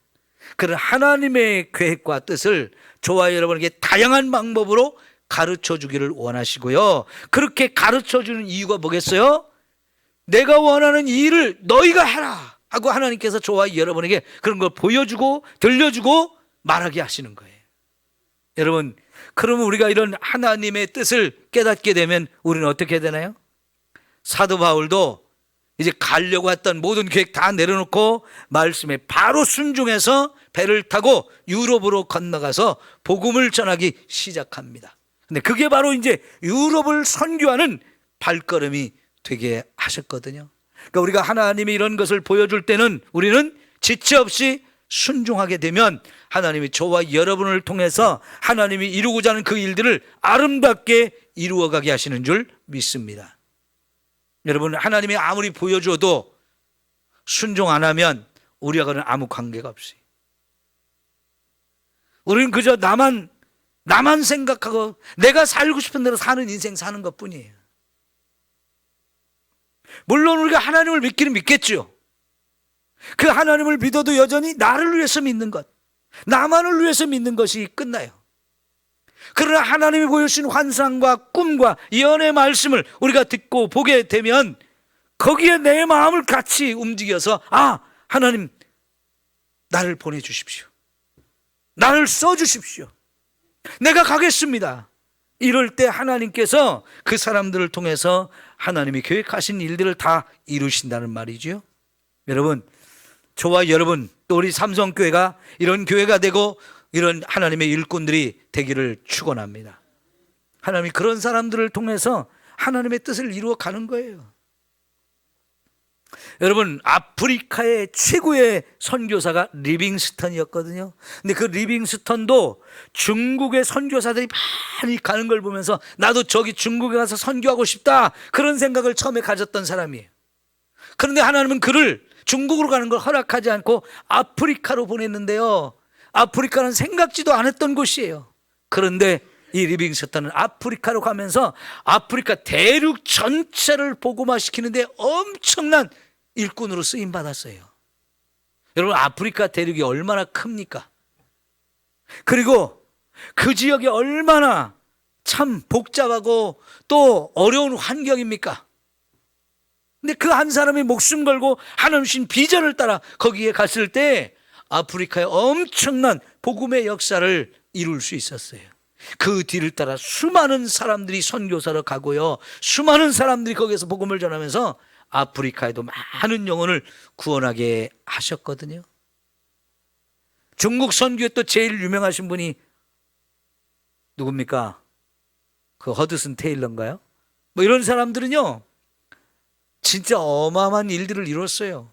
A: 그런 하나님의 계획과 뜻을 저와 여러분에게 다양한 방법으로 가르쳐 주기를 원하시고요. 그렇게 가르쳐 주는 이유가 뭐겠어요? 내가 원하는 이 일을 너희가 해라 하고 하나님께서 저와 여러분에게 그런 걸 보여주고 들려주고 말하게 하시는 거예요. 여러분, 그러면 우리가 이런 하나님의 뜻을 깨닫게 되면 우리는 어떻게 되나요? 사도 바울도 이제 가려고 했던 모든 계획 다 내려놓고 말씀에 바로 순종해서 배를 타고 유럽으로 건너가서 복음을 전하기 시작합니다. 근데 그게 바로 이제 유럽을 선교하는 발걸음이 되게 하셨거든요. 그러니까 우리가 하나님이 이런 것을 보여줄 때는 우리는 지체 없이 순종하게 되면 하나님이 저와 여러분을 통해서 하나님이 이루고자 하는 그 일들을 아름답게 이루어가게 하시는 줄 믿습니다. 여러분, 하나님이 아무리 보여줘도 순종 안 하면 우리하고는 아무 관계가 없어요. 우리는 그저 나만 생각하고 내가 살고 싶은 대로 사는 인생 사는 것뿐이에요. 물론 우리가 하나님을 믿기는 믿겠죠. 그 하나님을 믿어도 여전히 나를 위해서 믿는 것, 나만을 위해서 믿는 것이 끝나요. 그러나 하나님이 보여주신 환상과 꿈과 예언의 말씀을 우리가 듣고 보게 되면 거기에 내 마음을 같이 움직여서 하나님 나를 보내주십시오. 나를 써주십시오. 내가 가겠습니다. 이럴 때 하나님께서 그 사람들을 통해서 하나님이 계획하신 일들을 다 이루신다는 말이죠. 여러분, 저와 여러분 또 우리 삼성교회가 이런 교회가 되고 이런 하나님의 일꾼들이 되기를 축원합니다. 하나님이 그런 사람들을 통해서 하나님의 뜻을 이루어 가는 거예요. 여러분, 아프리카의 최고의 선교사가 리빙스턴이었거든요. 근데 그 리빙스턴도 중국의 선교사들이 많이 가는 걸 보면서 나도 저기 중국에 가서 선교하고 싶다, 그런 생각을 처음에 가졌던 사람이에요. 그런데 하나님은 그를 중국으로 가는 걸 허락하지 않고 아프리카로 보냈는데요, 아프리카는 생각지도 않았던 곳이에요. 그런데 이 리빙스턴은 아프리카로 가면서 아프리카 대륙 전체를 복음화시키는데 엄청난 일꾼으로 쓰임 받았어요. 여러분, 아프리카 대륙이 얼마나 큽니까? 그리고 그 지역이 얼마나 참 복잡하고 또 어려운 환경입니까? 근데 그 한 사람이 목숨 걸고 하나님 주신 비전을 따라 거기에 갔을 때 아프리카의 엄청난 복음의 역사를 이룰 수 있었어요. 그 뒤를 따라 수많은 사람들이 선교사로 가고요, 수많은 사람들이 거기에서 복음을 전하면서 아프리카에도 많은 영혼을 구원하게 하셨거든요. 중국 선교에 또 제일 유명하신 분이 누굽니까? 그 허드슨 테일러인가요? 뭐 이런 사람들은요 진짜 어마어마한 일들을 이뤘어요.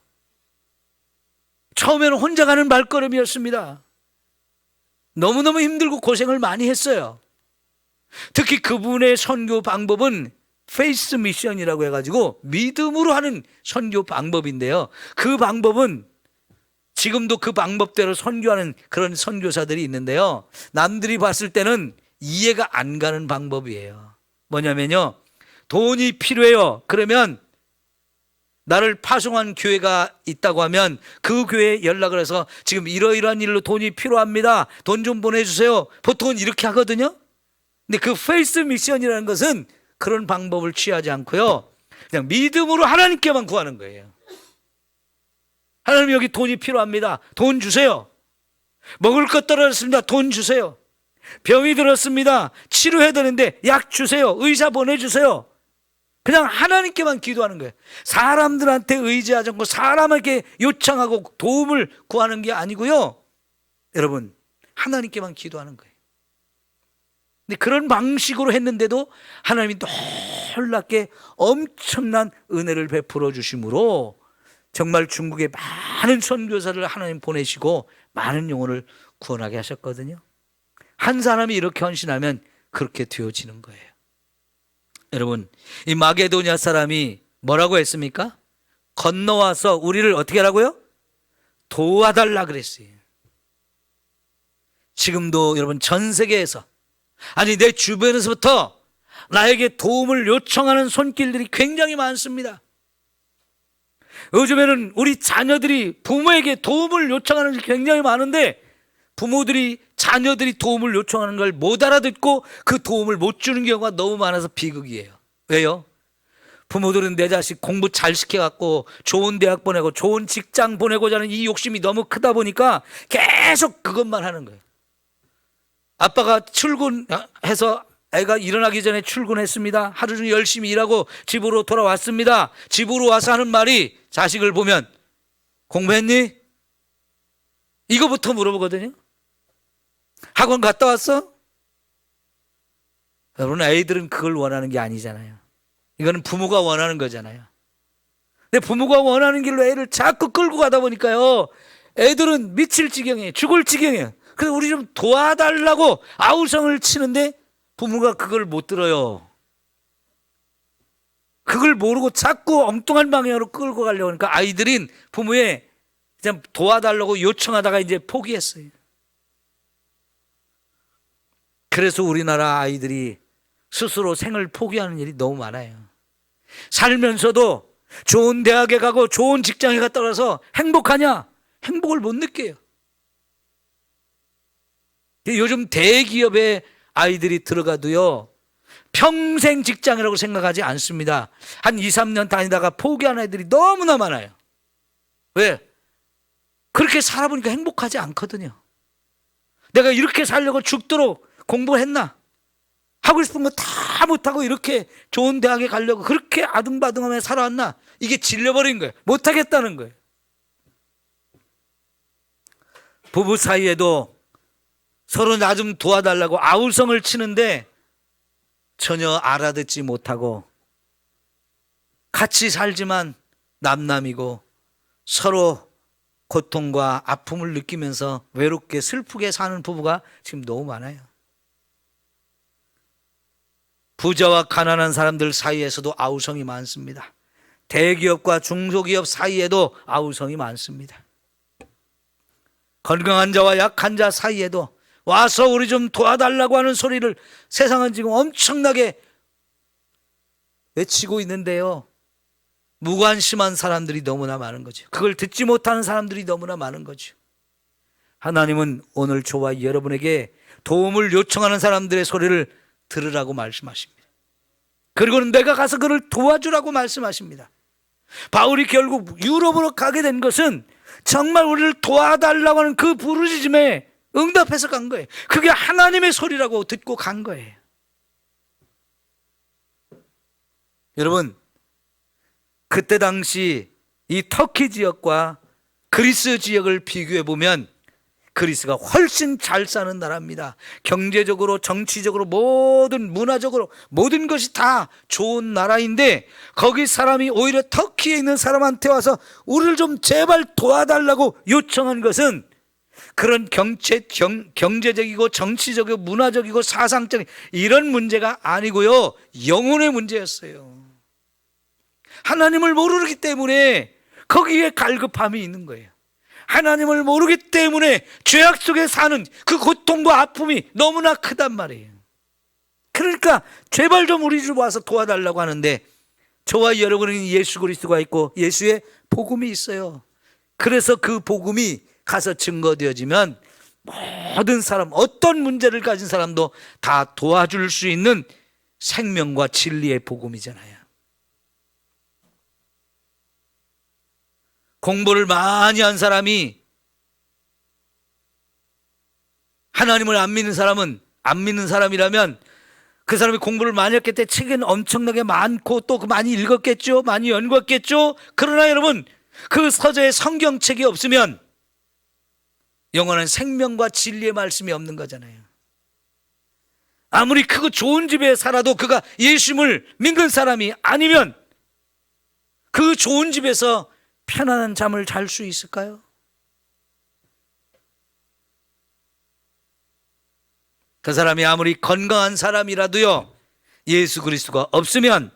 A: 처음에는 혼자 가는 발걸음이었습니다. 너무너무 힘들고 고생을 많이 했어요. 특히 그분의 선교 방법은 페이스 미션이라고 해가지고 믿음으로 하는 선교 방법인데요, 그 방법은 지금도 그 방법대로 선교하는 그런 선교사들이 있는데요, 남들이 봤을 때는 이해가 안 가는 방법이에요. 뭐냐면요, 돈이 필요해요. 그러면 나를 파송한 교회가 있다고 하면 그 교회에 연락을 해서 지금 이러이러한 일로 돈이 필요합니다, 돈 좀 보내주세요. 보통은 이렇게 하거든요. 근데 그 페이스 미션이라는 것은 그런 방법을 취하지 않고요, 그냥 믿음으로 하나님께만 구하는 거예요. 하나님, 여기 돈이 필요합니다, 돈 주세요. 먹을 것 떨어졌습니다, 돈 주세요. 병이 들었습니다, 치료해야 되는데 약 주세요. 의사 보내주세요. 그냥 하나님께만 기도하는 거예요. 사람들한테 의지하지 않고 사람에게 요청하고 도움을 구하는 게 아니고요, 여러분, 하나님께만 기도하는 거예요. 근데 그런 방식으로 했는데도 하나님이 놀랍게 엄청난 은혜를 베풀어 주심으로 정말 중국에 많은 선교사를 하나님 보내시고 많은 영혼을 구원하게 하셨거든요. 한 사람이 이렇게 헌신하면 그렇게 되어지는 거예요. 여러분, 이 마게도냐 사람이 뭐라고 했습니까? 건너와서 우리를 어떻게 하라고요? 도와달라 그랬어요. 지금도 여러분 전 세계에서, 아니 내 주변에서부터 나에게 도움을 요청하는 손길들이 굉장히 많습니다. 요즘에는 우리 자녀들이 부모에게 도움을 요청하는 것이 굉장히 많은데 부모들이 자녀들이 도움을 요청하는 걸 못 알아듣고 그 도움을 못 주는 경우가 너무 많아서 비극이에요. 왜요? 부모들은 내 자식 공부 잘 시켜갖고 좋은 대학 보내고 좋은 직장 보내고자 하는 이 욕심이 너무 크다 보니까 계속 그것만 하는 거예요. 아빠가 출근해서 애가 일어나기 전에 출근했습니다, 하루 종일 열심히 일하고 집으로 돌아왔습니다. 집으로 와서 하는 말이 자식을 보면 공부했니? 이거부터 물어보거든요. 학원 갔다 왔어? 여러분, 애들은 그걸 원하는 게 아니잖아요. 이거는 부모가 원하는 거잖아요. 근데 부모가 원하는 길로 애를 자꾸 끌고 가다 보니까요, 애들은 미칠 지경이에요. 죽을 지경이에요. 그래서 우리 좀 도와달라고 아우성을 치는데 부모가 그걸 못 들어요. 그걸 모르고 자꾸 엉뚱한 방향으로 끌고 가려고 하니까 아이들은 부모의 그냥 도와달라고 요청하다가 이제 포기했어요. 그래서 우리나라 아이들이 스스로 생을 포기하는 일이 너무 많아요. 살면서도 좋은 대학에 가고 좋은 직장에 갔다 와서 행복하냐? 행복을 못 느껴요. 요즘 대기업에 아이들이 들어가도요, 평생 직장이라고 생각하지 않습니다. 한 2, 3년 다니다가 포기하는 애들이 너무나 많아요. 왜? 그렇게 살아보니까 행복하지 않거든요. 내가 이렇게 살려고 죽도록 공부를 했나? 하고 싶은 거 다 못하고 이렇게 좋은 대학에 가려고 그렇게 아둥바둥하며 살아왔나? 이게 질려버린 거예요. 못하겠다는 거예요. 부부 사이에도 서로 나 좀 도와달라고 아우성을 치는데 전혀 알아듣지 못하고 같이 살지만 남남이고 서로 고통과 아픔을 느끼면서 외롭게 슬프게 사는 부부가 지금 너무 많아요. 부자와 가난한 사람들 사이에서도 아우성이 많습니다. 대기업과 중소기업 사이에도 아우성이 많습니다. 건강한 자와 약한 자 사이에도, 와서 우리 좀 도와달라고 하는 소리를 세상은 지금 엄청나게 외치고 있는데요, 무관심한 사람들이 너무나 많은 거죠. 그걸 듣지 못하는 사람들이 너무나 많은 거죠. 하나님은 오늘 저와 여러분에게 도움을 요청하는 사람들의 소리를 들으라고 말씀하십니다. 그리고는 내가 가서 그를 도와주라고 말씀하십니다. 바울이 결국 유럽으로 가게 된 것은 정말 우리를 도와달라고 하는 그 부르짖음에 응답해서 간 거예요. 그게 하나님의 소리라고 듣고 간 거예요. 여러분, 그때 당시 이 터키 지역과 그리스 지역을 비교해 보면 그리스가 훨씬 잘 사는 나라입니다. 경제적으로, 정치적으로, 모든 문화적으로 모든 것이 다 좋은 나라인데, 거기 사람이 오히려 터키에 있는 사람한테 와서 우리를 좀 제발 도와달라고 요청한 것은 그런 경제적이고 정치적이고 문화적이고 사상적인 이런 문제가 아니고요, 영혼의 문제였어요. 하나님을 모르기 때문에 거기에 갈급함이 있는 거예요. 하나님을 모르기 때문에 죄악 속에 사는 그 고통과 아픔이 너무나 크단 말이에요. 그러니까 제발 좀 우리 집 와서 도와달라고 하는데, 저와 여러분은 예수 그리스도가 있고 예수의 복음이 있어요. 그래서 그 복음이 가서 증거되어지면 모든 사람, 어떤 문제를 가진 사람도 다 도와줄 수 있는 생명과 진리의 복음이잖아요. 공부를 많이 한 사람이, 하나님을 안 믿는 사람은, 안 믿는 사람이라면 그 사람이 공부를 많이 했기 때문에 책은 엄청나게 많고 또 많이 읽었겠죠, 많이 연구했겠죠. 그러나 여러분, 그 서재에 성경책이 없으면 영원한 생명과 진리의 말씀이 없는 거잖아요. 아무리 크고 좋은 집에 살아도 그가 예수님을 믿는 사람이 아니면 그 좋은 집에서 편안한 잠을 잘 수 있을까요? 그 사람이 아무리 건강한 사람이라도요, 예수 그리스도가 없으면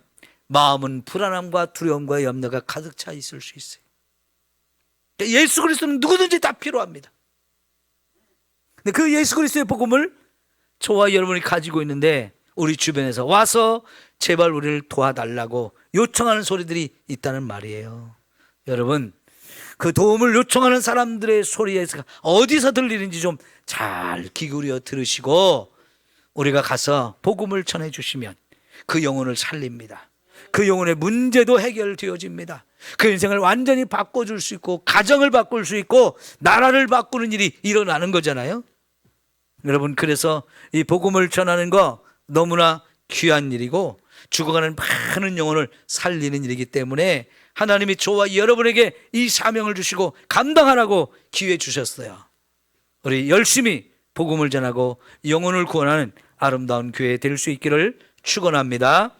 A: 마음은 불안함과 두려움과 염려가 가득 차 있을 수 있어요. 예수 그리스도는 누구든지 다 필요합니다. 근데 그 예수 그리스도의 복음을 저와 여러분이 가지고 있는데, 우리 주변에서 와서 제발 우리를 도와달라고 요청하는 소리들이 있다는 말이에요. 여러분, 그 도움을 요청하는 사람들의 소리에서 어디서 들리는지 좀 잘 기울여 들으시고 우리가 가서 복음을 전해 주시면 그 영혼을 살립니다. 그 영혼의 문제도 해결되어집니다. 그 인생을 완전히 바꿔줄 수 있고, 가정을 바꿀 수 있고, 나라를 바꾸는 일이 일어나는 거잖아요. 여러분, 그래서 이 복음을 전하는 거 너무나 귀한 일이고 죽어가는 많은 영혼을 살리는 일이기 때문에 하나님이 저와 여러분에게 이 사명을 주시고 감당하라고 기회 주셨어요. 우리 열심히 복음을 전하고 영혼을 구원하는 아름다운 교회 될 수 있기를 축원합니다.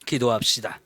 A: 기도합시다.